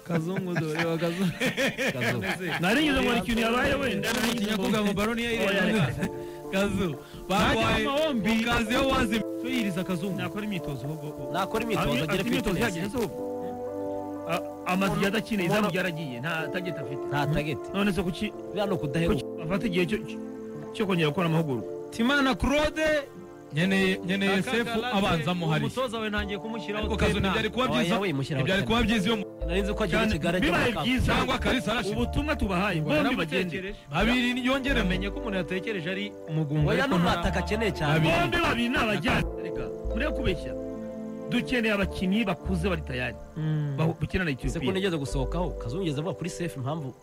Kazungu dore wa Kazungu naringize ngo ikintu yabaye wenda ntinya kuvuga ngo Baroni yayire Kazu bagwaye kazi yo wazi tuyiriza Kazungu nakora imyitozo nakora imyitozo gere fitness amazi yadakine izamu ryaragiye nta target afite nta target none se kuki bano kudaheruka afata igihe cyo kongera gukora amahugurwa Timana Claude nyene Sefu abanzamo hari umutoza we ntangiye kumushyiraho ko Kazu ntibyari kuba byiza iyo narinzi ko agira ikigara cyangwa Kalisa arashira ubutumwa tubahaye bombi bagende babiri yongere amenye ko umuntu yatekereje ari Mugunga oya no mataka keneye cyane bombi babiri nabajyana reka muri kubeshya dukeneye abakinyi bakuze bari tayari bukina na Ethiopia se ko nigeze gusohokaho Kazungeze avuga kuri Sefu impamvu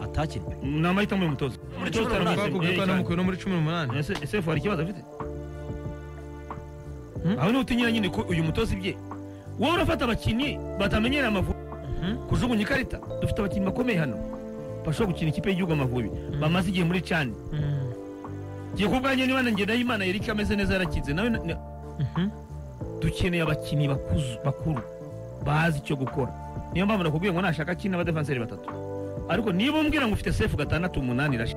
atakina namahitamo y'umutoza no muri 18 Sefu hari ikibazo afite aho n'utinyira nyine ko uyu mutoza ibye wowe urafata abakinyi batamenyera Amavubi kujugunya ikarita dufite abakinyi bakomeye hano bashobora gukina ikipe y'igihugu Amavubi bamaze igihe muri Chan giye kubwanye niba nanjye Ndayimana Eric ameze neza yarakize nawe dukeneye abakinyi bakuru bazi icyo gukora niyo mpamvu nakubwiye ngo nashaka kina abadefenseri batatu ariko niba umbwira ngo ufite Sefu 6-8 rashi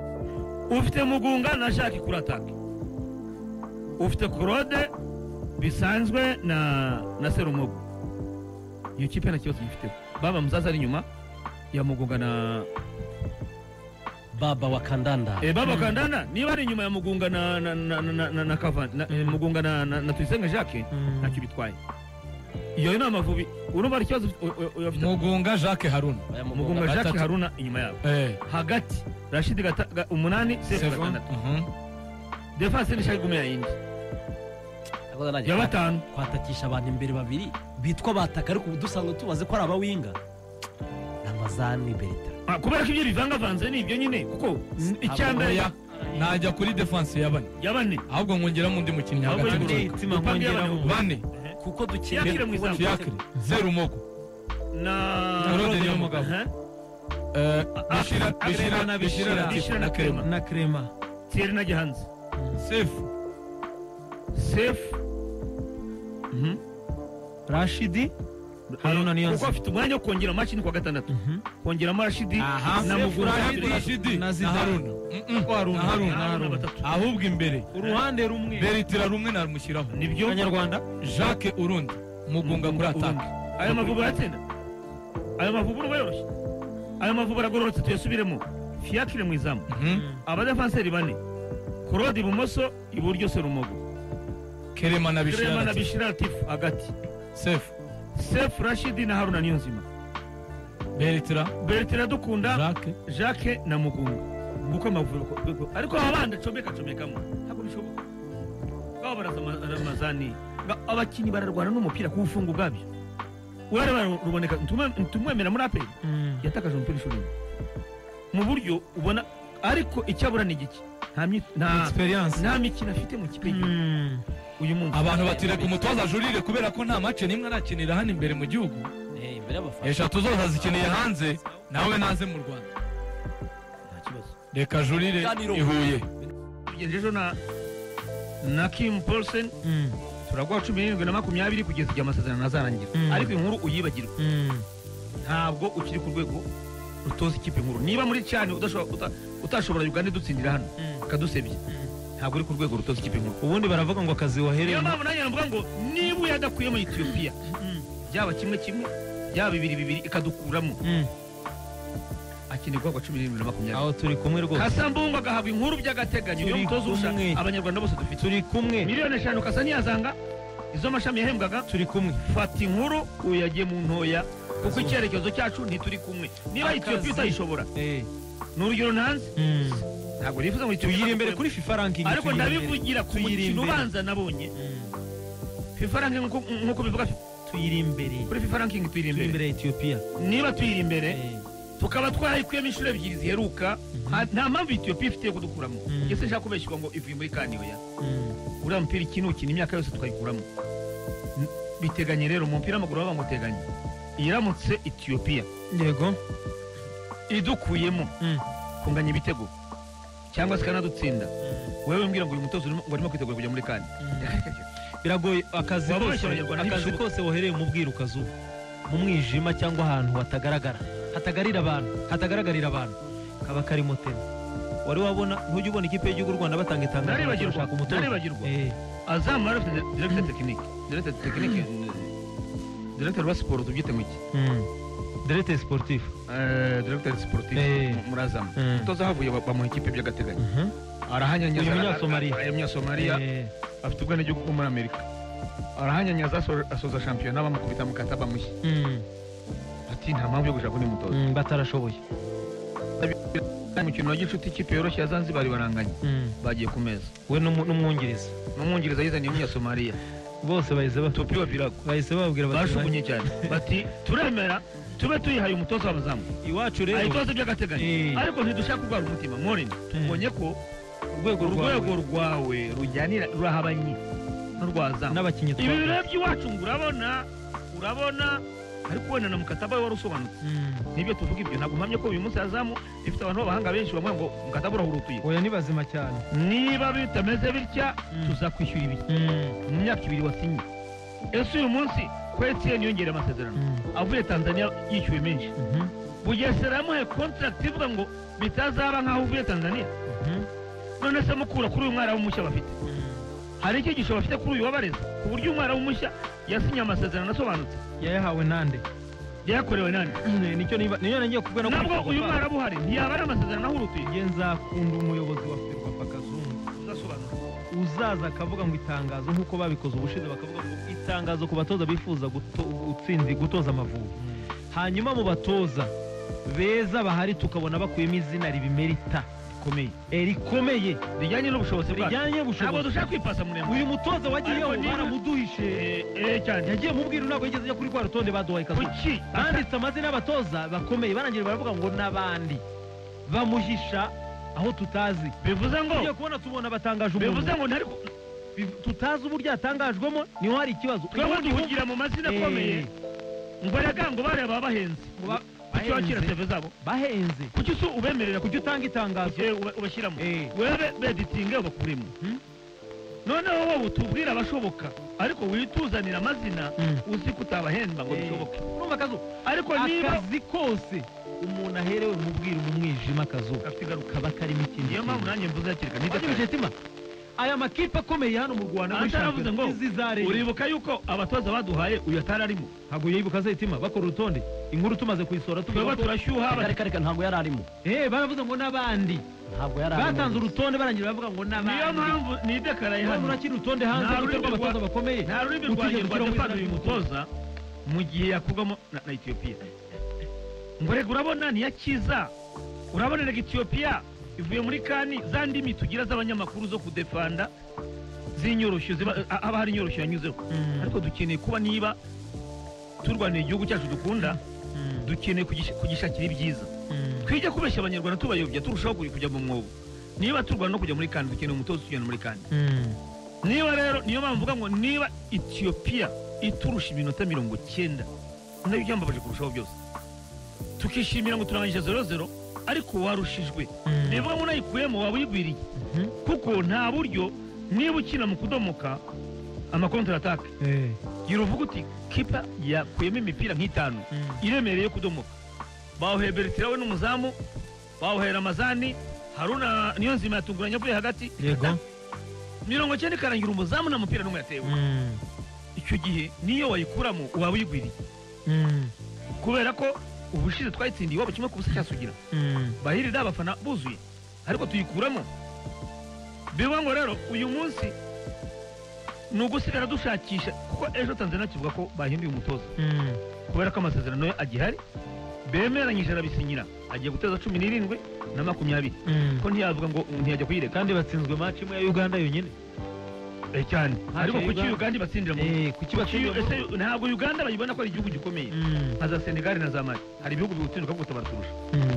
ufite Mugunga na Jacques kuri attaque ufite Claude bisanzwe na Serumogo iyo kipe na kibazo gifite baba muzaza ari nyuma ya Mugunga na baba wa Kandanda baba Kandanda niba ari nyuma ya Mugunga na Kavan Mugunga na Tuyisenga Jacques ntacyo bitwaye iyo ni Amavubi urumva ikibazo Mugunga Jacques Haruna Mugunga Jacques Haruna inyuma yabo hagati Rashid 8 Sefu 6 defense ni Shayigume yindi ya batanu kwatakisha abantu imbere babiri bitwa bataka ariko dusanzwe tubaze ko ari abawinga Ramazani Bertrand kubera ko ibyo bivangavanze ni ibyo nyine kuko icyambere najya kuri defense yabane ahubwo ngongera mu ndi mukinnyi hagati bane kuko dukeneye Fiacre Serumogo na Rodri y'umugabo Bishira na Crema Thierry na Gihanzi Sefu Rashidi Haruna Niyonzi kuko afite umwanya wo kongera mashini kwa gatandatu kongeramo Rashidi na Mugunga na Haruna Haruna ahubwo imbere uruhande rumwe Bertrand rumwe narumushyiraho nibyo Abanyarwanda Jacques urundi Mugunga kuri attaque ayo Mavubi yatsinda ayo Mavubi uruboroshye ayo Mavubi aragororotse tuyasubiremo Fiacre mu izamu abadefenseri bane Claude ibumoso iburyo Serumogo Kerema na Bishira Latif hagati Sefu Rashidi na Haruna Niyonzima Bertrand dukunda Jacques na Mugunga nguko Amavubi ariko abandi comekamo ntabwo bishoboka baba baraza Ramazani abakinyi bararwana n'umupira kuwufunga ubwabyo urareba ruboneka ntumwemera muri apeli yatakaje umupira ishuri mu buryo ubona ariko icyabura ni igiki nta mikino afite mu kipe uyu munsi abantu batireka umutoza Jurire kubera ko nta match nimwe arakinira hano imbere mu gihugu eshatu zose azikeneye hanze nawe naze mu Rwanda nta kibazo reka Jurire ihuye tugejeje na Kim Paulsen turagwa 17 na 20 kugeza igihe amasezerano azarangira ariko inkuru uyibagirwa ntabwo ukiri ku rwego utoza ikipe nkuru niba muri cyane utashobora Uganda dutsindira hano kadusebye ntabwo uri ku rwego rutoza ikipe nkuru ubundi baravuga ngo akazi wahereye niyo mpamvu nanjye navuga ngo niba uyadakuye mu Ethiopia byaba kimwe byaba bibiri ikadukuramo akeneye guhabwa 17 na 20 aho turi kumwe rwose Kasambungu agahabwa inkuru by'agateganyo yo mutoza urusha abanyarwanda bose dufite turi kumwe miliyoni 5 Kasa ntiyazanga izo mashami yahembwaga turi kumwe fata inkuru uyagiye mu ntoya kuko icyerekezo cyacu ntituri kumwe niba Ethiopia utayishobora n'urugero ntanze ntabwo nifuza ngo tuyiri imbere kuri FIFA ranking ariko ndabivugira ku mukino ubanza nabonye FIFA ranking nkuko bivuga tuyiri imbere kuri FIFA ranking tuyiri imbere Ethiopia niba tuyiri imbere tukaba twayikuyemo inshuro ebyiri ziheruka nta mpamvu Ethiopia ifite kudukuramo ese nshaka kubeshywa ngo ivuye muri kaniyo ya uriya mupira ukina imyaka yose tukayikuramo biteganye rero mu mupira w'amaguru baba ngo teganye iramutse Ethiopia yego idukuyemo kunganya ibitego cyangwa se kanadutsinda wewe mbwira ngo uyu mutozo ngo arimo kwitegura kujya muri kane biragoye akazi kose wohereye mu bwiru kazuba mu mwijima cyangwa ahantu hatagaragarira abantu kaba karimo tena wari wabona ntujya ubona ikipe y'igihugu y'u Rwanda batanga itangazo bashaka umutoza Azam arafite directeur wa sport tubyite mu iki directeur sportif muri Azam umutoza havuye bamuha ikipe by'agateganyo arahanyanyaza Umunyasomaliya afite ubwenegihugu bwo muri Amerika arahanyanyaza asoza shampiyona bamukubita mu kataba mushya ati nta mpamvu yo gushaka undi mutoza batarashoboye umukino wa gicuti ikipe yoroshye ya Zanzibar baranganye bagiye ku meza we n'umwongereza yizaniye Umunyasomaliya bose bahise Topi wa Virago bahise babwira bashugunye cyane bati turemera tube tuyihaye umutoza w'abazamu iwacu rero ayitoza by'agateganyo ariko ntidushaka kurwara umutima Morin tubonye ko urwego rwawe rujyanira rurahabanye n'urwazamu n'abakinnyi ibi bireba by'iwacu ngo urabona ariko wenda na mukataba wari usobanutse nibyo tuvuga ibyo ntabwo mpamye ko uyu munsi Azamu ifite abantu b'abahanga benshi bamwe ngo mukataba urahurutuye oya ni bazima cyane niba bitameze bitya tuzakwishyura ibi mu myaka 2 wasinye ese uyu munsi kwetiye niyongera amasezerano avuye Tanzania yishyuwe menshi Bugesera yamuhaye contract ivuga ngo bitazaba nkaho uvuye Tanzania none se mukura kuri uyu mwara w'umushya bafite hari icyigisho bafite kuri uyu wabareza ku buryo umwara w'umushya yasinye amasezerano asobanutse yayahawe nande yakorewe nande niyo nagiye kubwira nabwo uyu mwara buhari ntiyaba ari amasezerano ahurutuye nzakunda umuyobozi wa Ferwafa Kazungu uzaza akavuga ngo itangazo nk'uko babikoze ubushize bakavuga ngo itangazo ku batoza bifuza gutoza Amavubi hanyuma mu batoza beza bahari tukabona bakuyemo izina ribimerita rikomeye rijyanye n'ubushobozi bwacu ntabwo dushaka kwipasa muremure uyu mutoza wagiyeho baramuduhishe cyane yagiye mubwira ntabwo yigeze ajya kuri rwa rutonde baduhaye Kazungu banditse amazina y'abatoza bakomeye barangira baravuga ngo n'abandi bamuhisha aho tutazi bivuze ngo tugiye kubona tubona batangaje umuntu bivuze ngo tutazi uburyo yatangajwemo niho hari ikibazo twebwe duhugira mu mazina akomeye ngo yagango bareba bahenze bakira TV zabo bahenze kuki so ubemerera kuki utanga itangazo ubashyiramo webe beditinge bakurimo noneho wowe utubwira abashoboka ariko wituzanira amazina uzi kutabahemba ngo bishoboke urumva Kazu ariko niba akazi kose umuntu aherewe mubwira mu mwijima Kazu kaba karimo ikindi niyo mpamvu nanjye mvuze hakirika nidakira aya makipe akomeye hano mu Rwanda muri shampiyona uribuka yuko abatoza baduhaye uyu atari arimo ntabwo yibuka Zetima bakora urutonde inkuru tumaze kuyisora tuvuga turashyuha reka ntabwo yari arimo baravuze ngo n'abandi ntabwo yari arimo batanze urutonde barangira bavuga ngo n'abandi niyo mpamvu nidekaraye hano urakira urutonde hanze guterwa abatoza bakomeye nta rurimi rwanjye rwadefana uyu mutoza mu gihe yakugamo na Ethiopia ngo rega urabona niyakiza urabona rega Ethiopia ivuye muri kani za ndimi tugira z'abanyamakuru zo kudefanda zinyoroshyo aba hari inyoroshyo yanyuzeho ariko dukeneye kuba niba turwanira igihugu cyacu dukunda dukeneye kugishakira ibyiza twige kubeshya abanyarwanda tubayobya turushaho kujya mu mwobo niba turwana no kujya muri kani dukeneye umutoza utujyana muri kani niba rero niyo mpamvu mvuga ngo niba Ethiopia iturusha iminota 90 nabyo byambabaje kurushaho byose tukishimira ngo turangije 0-0 ariko warushijwe niba munayikuyemo waba uyigwiriye kuko nta buryo niba ukina mu kudomoka amakontra attack yiruvuga uti kipa yakuyemo imipira nk'itanu iremereye kudomoka bawuheberetira we n'umuzamu bawuhera Amazani Haruna niyo nzima yatunguranye avuye hagati yego 90 karangira umuzamu na mupira n'umwe yatewe icyo gihe niyo wayikuramo waba uyigwiriye kubera ko ubushize twayitsindiye waba kimwe kubusa cyasugira bahirira abafana buzuye ariko tuyikuramo bivuga ngo rero uyu munsi nugusigara dushakisha kuko ejo Tanzania kivuga ko bahinduye umutoza kubera ko amasezerano agihari bemeranyije arabisinyira agiye guteza 17 na 20 ko ntiyavuga ngo ntiyajya kuyireka kandi batsinzwe match imwe ya Uganda yonyine cyane ariko kuki Uganda batsindira mu kuki ntabwo Uganda bayibona ko ari igihugu gikomeye nka za Senegal na za Mali hari ibihugu bigutinduka ngo tabaturusha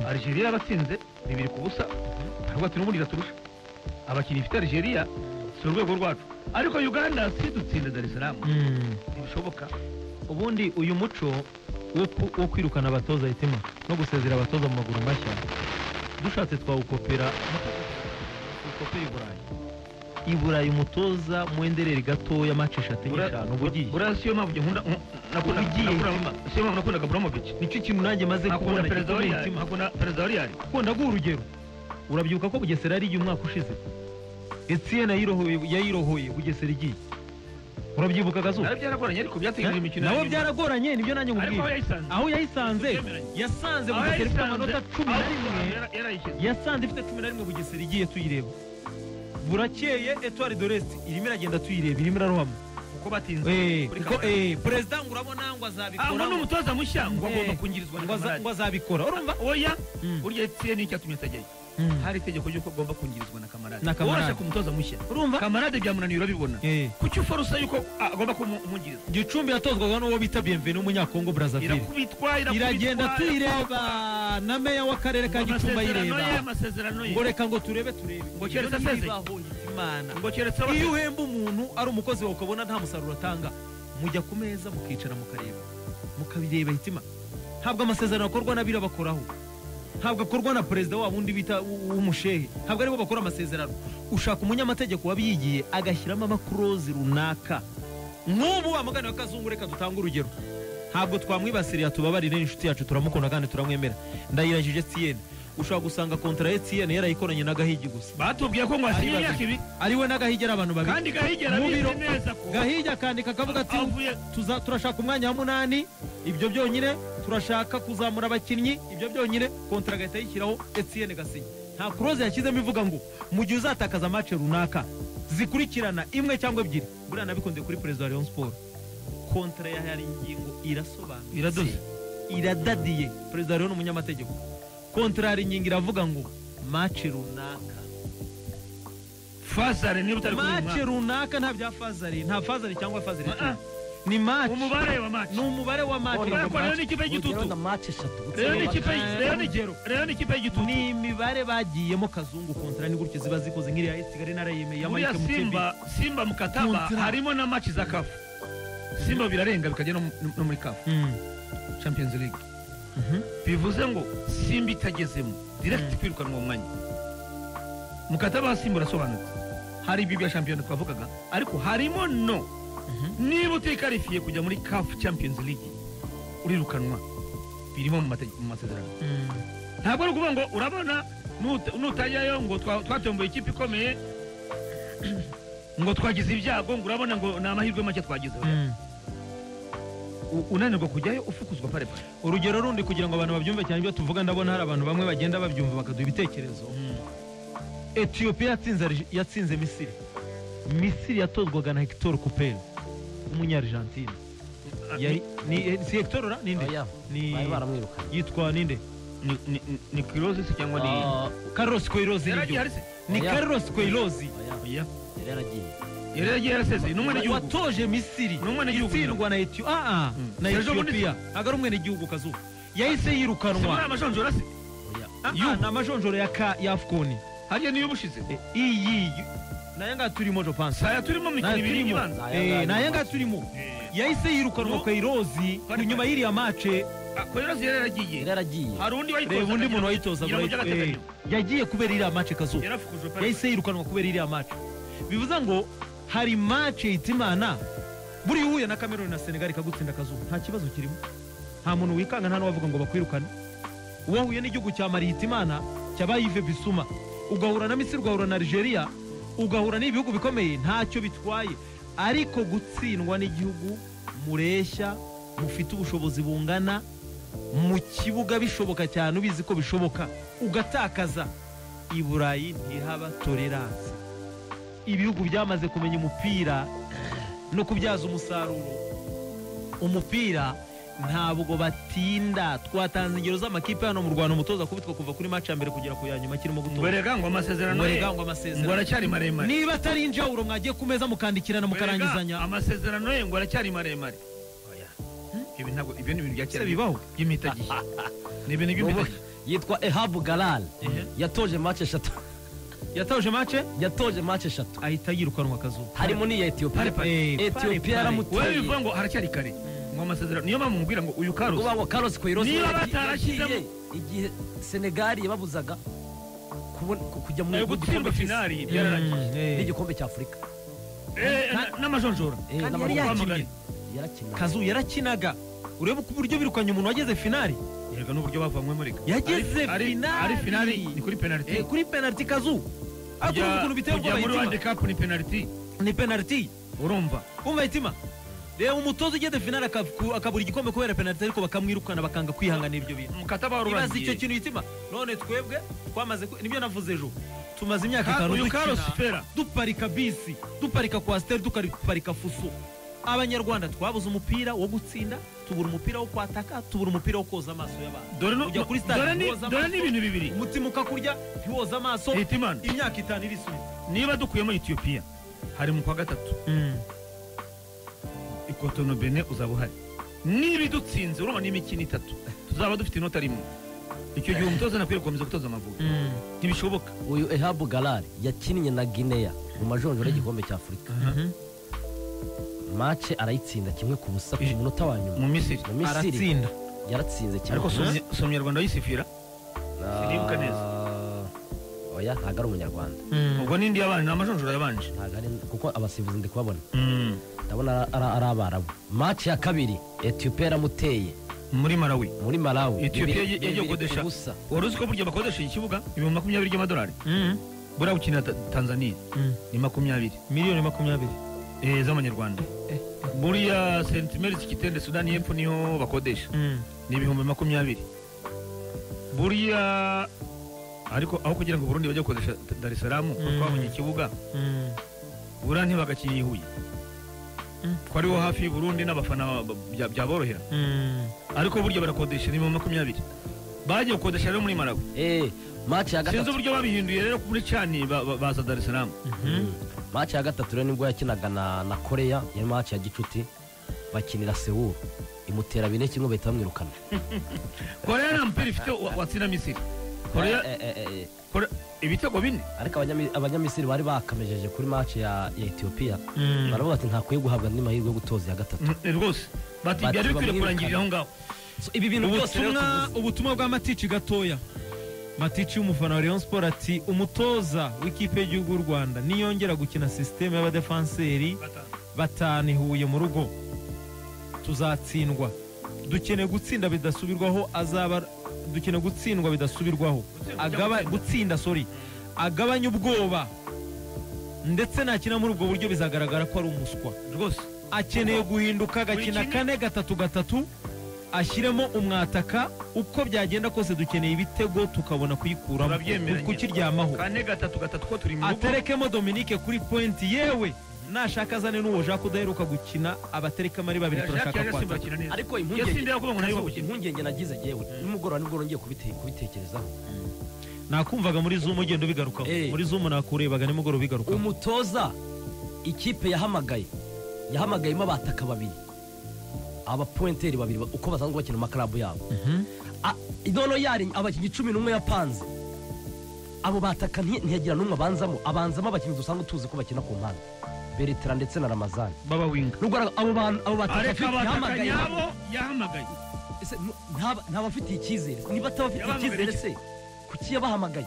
Algeria batsinze 2-0 ariko ati n'ubundi gaturusha abakinnyi bifite Algeria si urwego rwacu ariko Uganda si dutsinda Dar es Salaam ntibishoboka ubundi uyu muco wo kwirukana abatoza Hitima no gusezera abatoza mu maguru mashya dushatse twawukopera ukopera i Burayi i Burayi umutoza mwendereri gatoya match 5 ubugiye buriya siyo mpamvu nkunda nakundaga Abramovich. nicyo kintu nanjye maze kubona perezida wa Real. Kunda guha urugero urabyibuka ko Bugesera ari igihe umwaka ushize Etienne yayirohoye Bugesera igiye urabyibuka Kazuba byaragoranye ariko byategereje imikino nabo byaragoranye nibyo nanjye nkubwira aho yasanze Bugesera ifite amanota 11 yasanze ifite 11 Bugesera igiye tuyireba burakeye Etoile de l'Est irimo iragenda tuyireba irimo irarohama uko batinze perezida ngo urabona ngo azabikora n'umutoza mushya ngo agomba kungirizwa ngo azabikora urumva oya burya Etienne icyatumye atajyayo hari itegeko ry'uko agomba kungirizwa na Kamarade urashaka umutoza mushya urumva Kamarade byamunaniye urabibona kuki ufarusa yuko agomba kumungiriza Gicumbi yatozwaga n'uwo bita Bienvenu w'umunyakongo Brazzaville iragenda tuyireba na meya w'akarere ka Gicumbi ayireba ngo reka ngo turebe ngo keretse aseze ngo keretse iyo uhemba umuntu ari umukozi wawe ukabona nta musaruro atanga mujya ku meza mukicara mukareba mukabireba hitima ntabwo amasezerano akorwa n'abira bakoraho ntabwo akorwa na perezida wa wundi bita w'umushehe ntabwo aribo bakora amasezerano ushaka umunyamategeko wabiyigiye agashyiramo amakurozi runaka nk'ubu amagana ya Kazungu reka dutanga urugero ntabwo twamwibasiriye tubabarire inshuti yacu turamukunda kandi turamwemera ndayirangije Etienne ushobora gusanga kontra Etienne yarayikoranye na Gahigi gusa batubwiye ko ngo asinye yakibi ariwe na Gahigi ari abantu babiri kandi Gahigi arabizi neza ko Gahigi akandika akavuga ati turashaka umwanya wa 8 ibyo byonyine turashaka kuzamura abakinnyi ibyo byonyine kontra gahita yishyiraho Etienne gasinye nta kuroze yashyizemo ivuga ngo mu gihe uzatakaza match runaka zikurikirana imwe cyangwa ebyiri buriya nabikunde kuri perezida wa Rayon Sport kontra ya hari ingingo irasobanura iradoze iradadiye perezida wa Rayon umunyamategeko kontrari ingingo iravuga ngo match runaka fazare niba utari kumwe match runaka nta bya fazare nta fazare cyangwa fazare ni match umubare wa match ni umubare wa match rero ni ikipe y'igitutu rero ni ikipe y'igitutu ni imibare bagiyemo Kazungu kontra ni gutyo ziba zikoze nk'iriya Kigali narayemeye ya Simba mukataba harimo na match za CAF Simba birarenga bikajya no muri CAF Champions League bivuze ngo Simba itagezemo direct kwirukanwa mu mwanya mukataba Simba urasobanutse hari ibyo bya champion twavugaga ariko harimo no niba utikarifiye kujya muri CAF Champions League urirukanwa birimo mu masezerano ntabwo ari ukuvuga ngo urabona nutajyayo ngo twatomboye ikipe ikomeye ngo twagize ibyago ngo urabona ngo ni amahirwe make twagizeho unanirwa kujyayo ufukuzwa pare urugero rundi kugira ngo abantu babyumve cyane ibyo tuvuga ndabona hari abantu bamwe bagenda babyumva bakaduha ibitekerezo Ethiopia yatsinze Misiri yatozwaga na Hector Cooper umunya-Argentine si Hector ora ninde ni yitwa ninde ni Queiroz cyangwa ni Carlos Queiroz ni Carlos Queiroz yaragiye yaraseze n'umwe n'igihugu watoje Misiri itsindwa na Ethiopia na Ethiopia agari umwe n'igihugu Kazuba yahise yirukanwa amajonjora se na amajonjoro ya AFCON hariya niyo bushize iyi nayanga turimo je pense saya turimo mikino ibiri ibanza nayanga turimo yahise yirukanwa Queiroz kunyuma y'iriya match Queiroz yaragiye hari undi wayitoza undi muntu wayitoza yagiye kubera iriya match Kazuba yahise yirukanwa kubera iriya match bivuze ngo hari match itimana buri uhuye na Cameroon na Senegal kagutsinda Kazuba nta kibazo kirimo nta muntu wikanga nta n'uwavuga ngo bakwirukane uwahuye n'igihugu cya Mali itimana cyabaye Yves Bissouma ugahura na Misiri ugahura na Algeria ugahura n'ibihugu bikomeye ntacyo bitwaye ariko gutsindwa n'igihugu mureshya mufite ubushobozi bungana mu kibuga bishoboka cyane ubizi ko bishoboka ugatakaza i Burayi ntihaba tolerance ibihugu byamaze kumenya umupira no kubyaza umusaruro umupira ntabwo batinda twatanze ingero z'amakipe hano mu Rwanda umutoza kubitwa kuva kuri match ya mbere kugera ku yanyuma kirimo gutoza werega ngo amasezerano ngo aracyari maremare niba atari injawuro mwagiye kumeza mukandikirana mukarangizanya amasezerano ye ngo aracyari maremare ibi ntabwo ibyo ni ibintu byakera bibaho by'imitagiye ni ibintu by'imitagiye yitwa Ehab Galal yatoje match 3 yatoje match 3 ahita yirukanwa Kazuba harimo ni Ethiopia yaramuteye wewe bivuga ngo haracyari kare ngo amasezerano niyo mpamvu mubwira ngo uyu Carlos Queiroz niba batarashyizemo igihe Senegal yababuzaga kujya mu gutsindwa finali byararangiye n'igikombe cya Afurika n'amajonjora kandi yari yarakinaga Kazu yarakinaga urebe ku buryo birukanye umuntu wageze finali yega n'uburyo bavanywe muri yageze ari finali ni kuri penalty kuri penalty Kazu ariko ukuntu biteye ubwoba muri World Cup ni penalty urumva hitima reba umutoza ugeze finali akabura igikombe kubera penalty ariko bakamwirukana bakanga kwihanganira ibyo bintu ibaza icyo kintu hitima none twebwe twamaze nibyo navuze ejo tumaze imyaka 5 dukina duparika bisi duparika kwasiteri duparika fuso abanyarwanda twabuze umupira wo gutsinda tubura umupira wo kwataka tubura umupira wo koza amaso y'abantu ujya kuri stade dore n'ibintu bibiri umutima ukakurya ntiwoza amaso imyaka 5 irisubiza niba dukuyemo Ethiopia hari mu kwa gatatu Ikotono Bene uzaba uhari niba dutsinze urumva n'imikino 3 tuzaba dufite inota rimwe icyo gihe umutoza nakwiye gukomeza gutoza Amavubi ntibishoboka uyu Ehabu Galal yakinnye na Guinea mu majonjora y'igikombe cya Afurika match arayitsinda kimwe ku busa ku munota wa nyuma mu Misiri aratsinda yaratsinze cyane ariko so umunyarwanda yisifira sinibuka neza oya ntago ari umunyarwanda ubwo nindi yabanje n'amajonjora yabanje ntago ari kuko abasifuzi ndi kubabona ndabona ari abarabu match ya kabiri Ethiopia yaramuteye muri Malawi Ethiopia yagiye gukodesha wari uzi ko burya bakodesha ikibuga ibihumbi 20 by'amadolari buriya gukina Tanzania ni 20 miliyoni 20 z'amanyarwanda buriya St Mary's Kitende Sudani y'Epfo niho bakodesha ni ibihumbi 20 buriya ariko aho kugira ngo Burundi bajye gukodesha Dar es Salaam twabonye ikibuga buriya ntibagakiye Huye twariho hafi y'Uburundi n'abafana byaborohera ariko burya barakodesha ni 20 bagiye gukodesha rero muri Malawi match ya gatatu sinzi uburyo babihinduye rero muri Chani baza Dar es Salaam match ya gatatu rero nibwo yakinaga na Korea ya match ya gicuti bakinira Seoul imutera 4-1 bahita bamwirukana Korea na mpira ifite watsina Misiri Korea ibitego bine ariko abanyamisiri bari bakamejeje kuri match ya Ethiopia baravuga ati ntakwiye guhabwa andi mahirwe yo gutoza ya gatatu rwose bati byari bikwiriye kurangirira aho ngaho ibi bintu byose ubutumwa bwa Matici gatoya Matici y'umufana wa Rayon Sport ati umutoza w'ikipe y'igihugu y'u Rwanda niyongera gukina system y'abadefanseri batanu Huye mu rugo tuzatsindwa dukeneye gutsinda bidasubirwaho dukeneye gutsindwa bidasubirwaho agabanya ubwoba ndetse nakina muri ubwo buryo bizagaragara ko ari umuswa rwose akeneye guhinduka agakina 4-3-3 ashyiremo umwataka uko byagenda kose dukeneye ibitego tukabona kuyikuramo kukiryamaho 4-3-3 ko turi mu rugo aterekemo Dominique kuri point yewe nashaka azane n'uwo Jacques udaheruka gukina abaterekamo ari babiri turashaka kwata ariko impungenge nagize yewe nimugorora nibwo ngiye kubitekerezaho nakumvaga muri Zoom ugenda bigaruka muri Zoom nakurebaga nimugorora bigaruka umutoza ikipe yahamagayemo abataka babiri aba pointeri babiri uko basanzwe bakina mu club yabo idono yari abakinyi 11 yapanze abo bataka ntiyagira numwe abanzamo abakinyi dusanzwe tuzi ko bakina ku mpande Bertrand ndetse na Ramazani baba winga nubwo abo bataka yahamagaye ntabafitiye icyizere niba atabafitiye icyizere se kuki yabahamagaye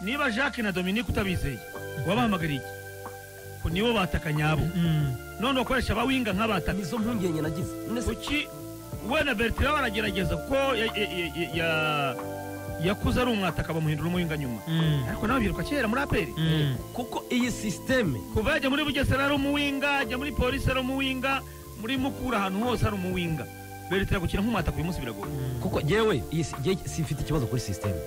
niba Jacques na Dominique utabizeye wabahamagariye ko nibo bataka nyabo none bakoresha abawinga nk'abataka nizo mpungenge nagize kuki we na Bertrand baragerageza ko yakuze ari umwataka bamuhindura umuwinga nyuma ariko nawe biruka kera muri APR kuko iyi systeme kuva yajya muri Bugesera ari umuwinga ajya muri polisi ari umuwinga muri Mukura ahantu hose ari umuwinga Bertrand gukina nk'umwataka uyu munsi biragoye kuko jewe sifite ikibazo kuri systeme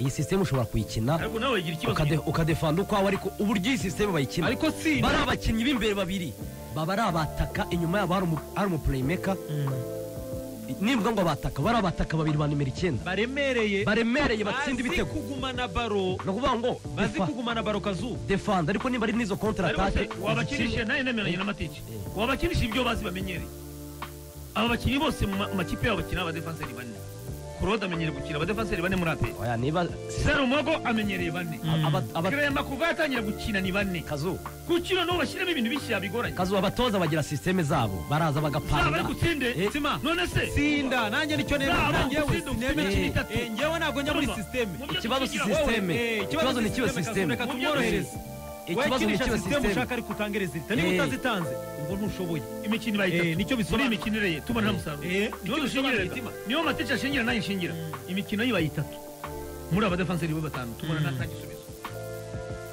iyi systeme ushobora kuyikina ariko nawe ugira ikibazo ukadefanda ukwawe ariko uburyo iyi systeme bayikina ariko si bari abakinnyi b'imbere babiri baba ari abataka inyuma yabo hari umu playmaker nimbwa ngo abataka bari abataka babiri ba nimero 9 baremereye batsinda ibitego kugumana baro no kuvuga ngo bazi kugumana baro Kazu defend ariko nimba ari nizo counter attack wabakinisha naye nemeranye na Matici wabakinisha ibyo bazi bamenyereye aba bakinnyi bose mu makipe yabo bakina aba defenseur bane Claude amenyereye gukina abadefanseri bane muri APR oya niba Serumogo amenyereye bane aba Clement kuva yatangira gukina ni bane kazu gukina no bashyiramo ibintu bishya bigoranye kazu abatoza bagira systeme zabo baraza zaba bagapanga ari gutsinde Mutima. none se Sinda nanjye nicyo Zaba njyewe gutsinda ufite imikino itatu. njyewe ntabwo njya muri Urumva? systeme Mu byo ikibazo si tukigira wowe, systeme ikibazo ni kibe systeme reka tumworohereze ikibazo ni kibe systeme ushaka ariko utange rezilita niba utazitanze ubwo ntushoboye imikino ibaye itatu nicyo muri bisobanura imikinire tubona umusaruro nicyo niyo bisobanura dushingira Mutima. niyo mateka ashingira nayo ishingira imikino yibaye itatu muri abadefanseri bo batanu tubona nta gisubizo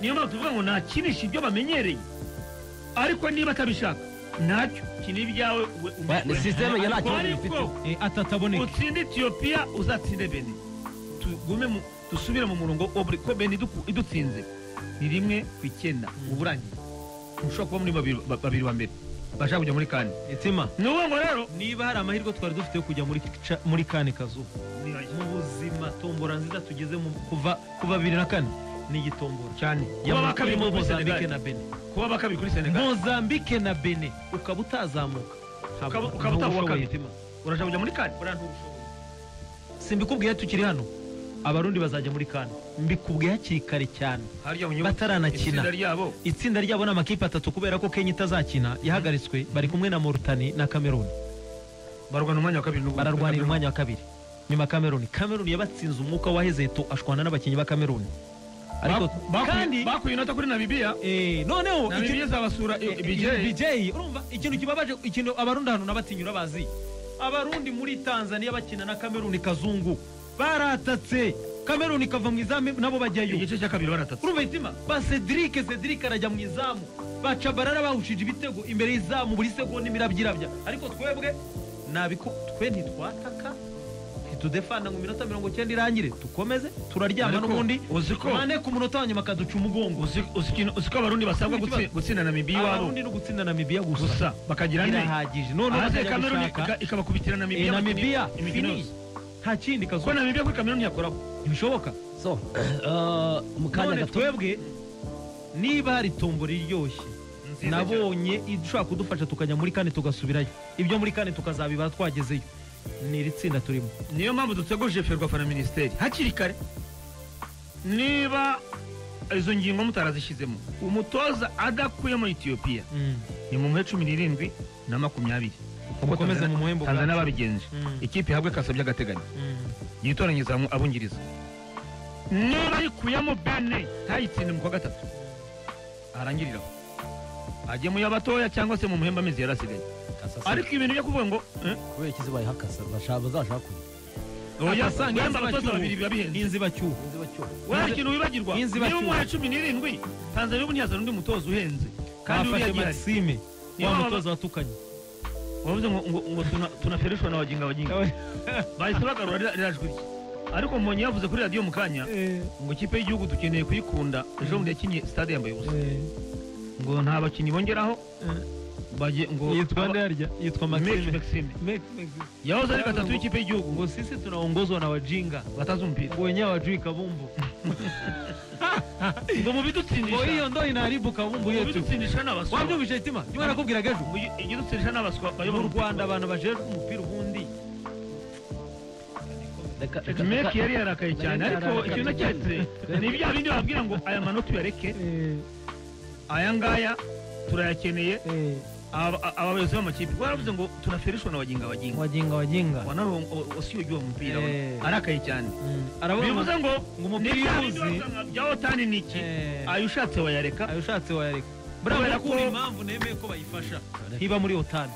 niyo mpamvu tuvuga ngo nakinisha ibyo bamenyereye ariko niba atabishaka ntacyo kina ibyawe ni systeme ya ntacyo bifite atataboneka utsinde Ethiopia uzatsinde Benin dusubire mu murongo ko Benin idutsinze ni 1-9 uburangiye ushobora kuba muri babiri wa mbere bashaka kujya muri kane Mutima ni uwo ngo rero niba hari amahirwe twari dufite yo kujya muri kane kazuba mu buzima tombora nziza tugeze kuva 2004 ni igitombora cyane ya kuba bakabiri muri Mozambique Senegal na Benin kuba bakabiri kuri Senegal Mozambique na Benin ukaba utazamuka ukaba utavuka urashaka kujya muri kane simbikubwiye tukiri hano abarundi bazajya muri kane mbikubwiye hakiri kare cyane bataranakina itsinda ryabo ni amakipe atatu kubera ko Kenya itazakina yahagaritswe bari kumwe na Mauritania na Cameroon bararwanira umwanya wa kabiri nyuma Cameroon yabatsinze umwuka waheze to ashwana n'abakinnyi ba Cameroon ariko kandi bakuye inota kuri Namibia noneho Namibia zabasura BJ urumva ikintu kibabaje ikintu abarundi hano nabatinyura bazi abarundi muri Tanzania bakina na Cameroon kazungu baratatse Cameroon kava mu izamu nabo bajyayo igice cya kabiri baratatse urumva itima ba Cedric arajya mu izamu baca barara bahushije ibitego imbere y'izamu buri segonda imirabyirabya ariko twebwe nabiko twe ntitwataka ntitudefana ngo minota 90 irangire tukomeze turaryama n'ubundi mane ku munota wa nyuma kaduca umugongo uziko abarundi basabwa gutsinda Namibia iwabo abarundi no gutsinda Namibia gusa bakagira ne irahagije none Cameroon ikabakubitira Namibia fini nta kindi kazo ko Namibia kuri Cameroon yakoraho ntibishoboka so mu kanya gato twebwe niba hari tombora iryoshye nabonye ishobora kudufasha tukajya muri kane tugasubirayo ibyo muri kane tukazabibara twagezeyo ni iri tsinda turimo niyo mpamvu dutegoje Ferwafa na Minisiteri hakiri kare niba izo ngingo mutarazishyizemo umutoza adakuye muri Ethiopia ni mu 17 na 20 ukomeze mu muhembo Tanzania babigenje ikipe habwe kasabye agateganyo yitoranyiriza abungiriza niba yikuyemo Benin tayitsinde mu kwa gatatu arangiriraho ajye mu y'abatoya cyangwa se mu muhemba amezi yarasigaye ariko ibintu byo kuvuga ngo kubera ikizibaye hakasa bazashaka oya sanga abatoza babiri babihenze inzibacyuho wari ikintu wibagirwa niba mu 17 Tanzania ubu ntiyazana undi mutoza uhenze kandi uriya Maxime wa mutoza watukanye wavuze ngo tunafereshwa na waginga bahise bagarura rirajwe rye ariko mbonye yavuze kuri radio mu kanya ngo ikipe y'igihugu dukeneye kuyikunda ejo bundi yakinye stade yambaye ubusa ngo nta bakinnyi bongeraho baje ngo yitwa Maxime yahoze ari gatatu y'ikipe y'igihugu ngo sisi tunaongozwa na wajinga batazi umupira wenyewe wajui kabumbu ngo mubidutsindisha ngo hiyo ndo inaharibu kabumbu yetu mubidutsindisha n'abaswa wabyumvise itima nyuma nakubwiraga ejo igidutsindisha n'abaswa mu Rwanda abantu bajejwe umupira ubundi Meki yari yarakaye cyane ariko ikintu cyatse ni bya bindi babwira ngo aya manota uyareke aya ngaya turayakeneye abayobozi b'amakipe baravuze ngo tunafereshwa na waginga wanaro wasiyojwe umupira arakaye cyane bivuze ngo umupiruzi byaho tani niki ayushatse wayareka bravo ko impamvu nemeye ko bayifasha iba muri otani